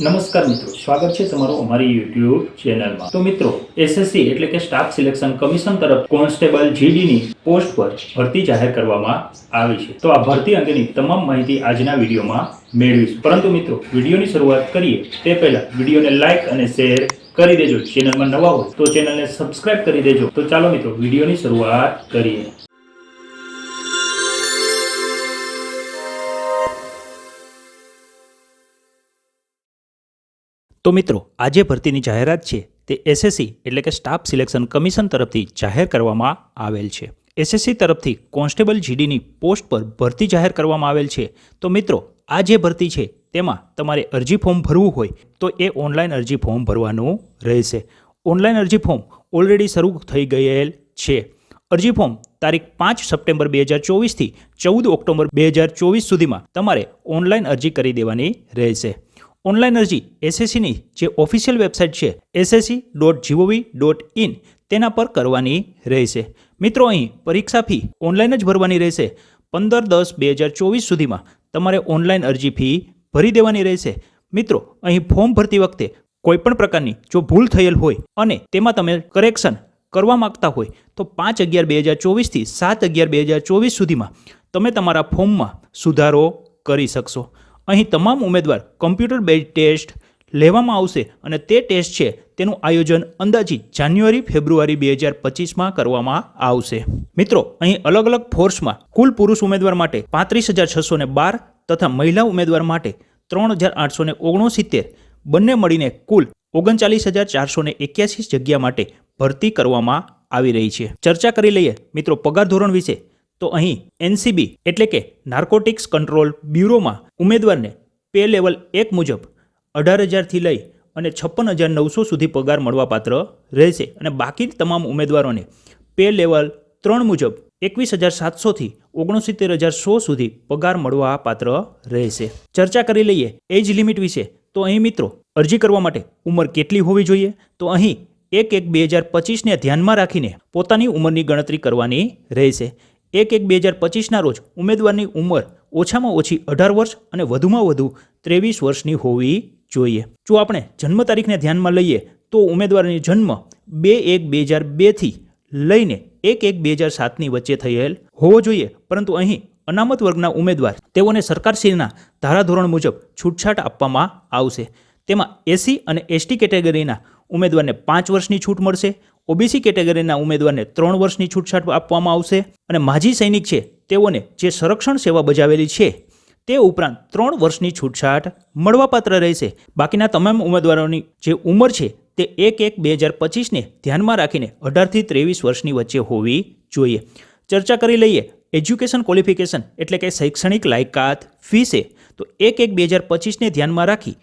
નમસ્કાર મિત્રો, સ્વાગત છે તમારું અમારી યુટ્યુબ ચેનલમાં। તો મિત્રો, એસએસસી એટલે કે સ્ટાફ સિલેક્શન કમિશન તરફ કોન્સ્ટેબલ જીડીની પોસ્ટ પર ભરતી જાહેર કરવામાં આવી છે। તો આ ભરતી અંગેની તમામ માહિતી આજના વિડીયોમાં મેળવીશું। પરંતુ મિત્રો, વિડીયોની શરૂઆત કરીએ તે પહેલા વિડીયોને લાઈક અને શેર કરી દેજો। ચેનલમાં નવા હોય તો ચેનલને સબસ્ક્રાઇબ કરી દેજો। તો ચાલો મિત્રો, વિડીયોની શરૂઆત કરીએ। તો મિત્રો, આજે ભરતીની જાહેરાત છે તે એસએસસી એટલે કે સ્ટાફ સિલેક્શન કમિશન તરફથી જાહેર કરવામાં આવેલ છે। એસએસસી તરફથી કોન્સ્ટેબલ જીડીની પોસ્ટ પર ભરતી જાહેર કરવામાં આવેલ છે। તો મિત્રો, આ જે ભરતી છે તેમાં તમારે અરજી ફોર્મ ભરવું હોય તો એ ઓનલાઈન અરજી ફોર્મ ભરવાનું રહેશે। ઓનલાઈન અરજી ફોર્મ ઓલરેડી શરૂ થઈ ગયેલ છે। અરજી ફોર્મ તારીખ 5 સપ્ટેમ્બર 2024 થી 14 ઓક્ટોબર 2024 સુધીમાં તમારે ઓનલાઈન અરજી કરી દેવાની રહેશે। ઓનલાઈન અરજી એસએસસીની જે ઓફિશિયલ વેબસાઇટ છે ssc.gov.in તેના પર કરવાની રહેશે। મિત્રો, અહીં પરીક્ષા ફી ઓનલાઈન જ ભરવાની રહેશે। 15/10/2024 સુધીમાં તમારે ઓનલાઈન અરજી ફી ભરી દેવાની રહેશે। મિત્રો, અહીં ફોર્મ ભરતી વખતે કોઈપણ પ્રકારની જો ભૂલ થયેલ હોય અને તેમાં તમે કરેક્શન કરવા માંગતા હોય તો 5/11/2024 થી 7/11/2024 સુધીમાં તમે તમારા ફોર્મમાં સુધારો કરી શકશો। અહીં તમામ ઉમેદવાર કમ્પ્યુટર બેઝ ટેસ્ટ લેવામાં આવશે અને તે ટેસ્ટ છે તેનું આયોજન અંદાજિત જાન્યુઆરી-ફેબ્રુઆરી 2025માં કરવામાં આવશે। મિત્રો, અહીં અલગ અલગ ફોર્સમાં કુલ પુરુષ ઉમેદવાર માટે 35,612 તથા મહિલા ઉમેદવાર માટે 3,869 બંને મળીને કુલ 39,481 જગ્યા માટે ભરતી કરવામાં આવી રહી છે। ચર્ચા કરી લઈએ મિત્રો પગાર ધોરણ વિશે। તો અહીં એનસીબી એટલે કે નાર્કોટિક્સ કંટ્રોલ બ્યુરોમાં ઉમેદવારને પે લેવલ 1 મુજબ 18,000 થી લઈ અને 56,900 સુધી પગાર મળવાપાત્ર રહેશે અને બાકી તમામ ઉમેદવારોને પે લેવલ 3 મુજબ 21,700 થી 69,100 સુધી પગાર મળવાપાત્ર રહેશે। ચર્ચા કરી લઈએ એજ લિમિટ વિશે। તો અહીં મિત્રો, અરજી કરવા માટે ઉંમર કેટલી હોવી જોઈએ? તો અહીં 1/1/2025ને ધ્યાનમાં રાખીને પોતાની ઉંમરની ગણતરી કરવાની રહેશે। 1/1/2025ના રોજ ઉમેદવારની ઉંમર ઓછામાં ઓછી 18 વર્ષ અને વધુમાં વધુ 23 વર્ષની હોવી જોઈએ। જો આપણે જન્મ તારીખને ધ્યાનમાં લઈએ તો ઉમેદવારની જન્મ 2/1/2002 થી લઈને 1/1/2007ની વચ્ચે થયેલ હોવો જોઈએ। પરંતુ અહીં અનામત વર્ગના ઉમેદવાર તેઓને સરકારશ્રીના ધારાધોરણ મુજબ છૂટછાટ આપવામાં આવશે। તેમાં એસસી અને એસટી કેટેગરીના ઉમેદવારને 5 વર્ષની છૂટ મળશે। ઓબીસી કેટેગરીના ઉમેદવારને 3 વર્ષની છૂટછાટ આપવામાં આવશે અને માજી સૈનિક છે તેઓને જે સંરક્ષણ સેવા બજાવેલી છે તે ઉપરાંત 3 વર્ષની છૂટછાટ મળવાપાત્ર રહેશે। બાકીના તમામ ઉમેદવારોની જે ઉંમર છે તે 1/1/2025ને ધ્યાનમાં રાખીને 18 થી 23 વર્ષની વચ્ચે હોવી જોઈએ। ચર્ચા કરી લઈએ એજ્યુકેશન ક્વોલિફિકેશન એટલે કે શૈક્ષણિક લાયકાત વિશે। તો 1/1/2025ને ધ્યાનમાં રાખી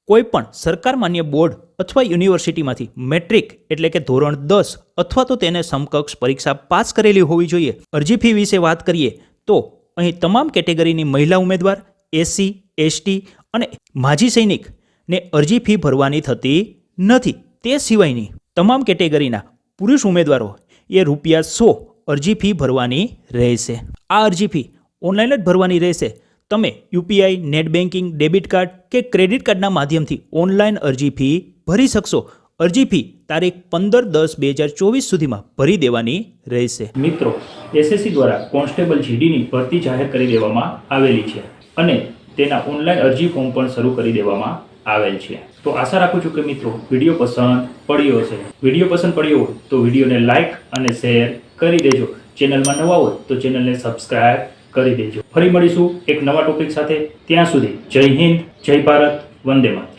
કોઈપણ સરકાર માન્ય બોર્ડ અથવા યુનિવર્સિટીમાંથી મેટ્રિક એટલે કે ધોરણ 10 અથવા તો તેને સમકક્ષ પરીક્ષા પાસ કરેલી હોવી જોઈએ। અરજી ફી વિશે વાત કરીએ તો અહીં તમામ કેટેગરીની મહિલા ઉમેદવાર, એસસી, એસટી અને માજી સૈનિકને અરજી ફી ભરવાની થતી નથી। તે સિવાયની તમામ કેટેગરીના પુરુષ ઉમેદવારો એ ₹100 અરજી ફી ભરવાની રહેશે। આ અરજી ફી ઓનલાઈન જ ભરવાની રહેશે। તમે UPI, net banking, debit card કે ક્રેડિટ કાર્ડના માધ્યમથી ઓનલાઈન અરજી ફી ભરી શકશો। અરજી ફી તારીખ 15/10/2024 સુધીમાં ભરી દેવાની રહેશે। મિત્રો, એસએસસી દ્વારા કોન્સ્ટેબલ જીડીની ભરતી જાહેર કરી દેવામાં આવેલી છે અને તેના ઓનલાઈન અરજી ફોર્મ પણ શરૂ કરી દેવામાં આવેલ છે। તો આશા રાખું છું કે મિત્રો વિડીયો પસંદ પડ્યો હશે। વિડીયો પસંદ પડ્યો હોય તો વિડીયોને લાઈક અને શેર કરી દેજો। ચેનલમાં નવા હોય તો ચેનલને સબસ્ક્રાઇબ કરી દેજો। ફરી મળીશું એક નવા ટોપિક સાથે। ત્યાં સુધી જય હિન્દ, જય ભારત, વંદે માતરમ।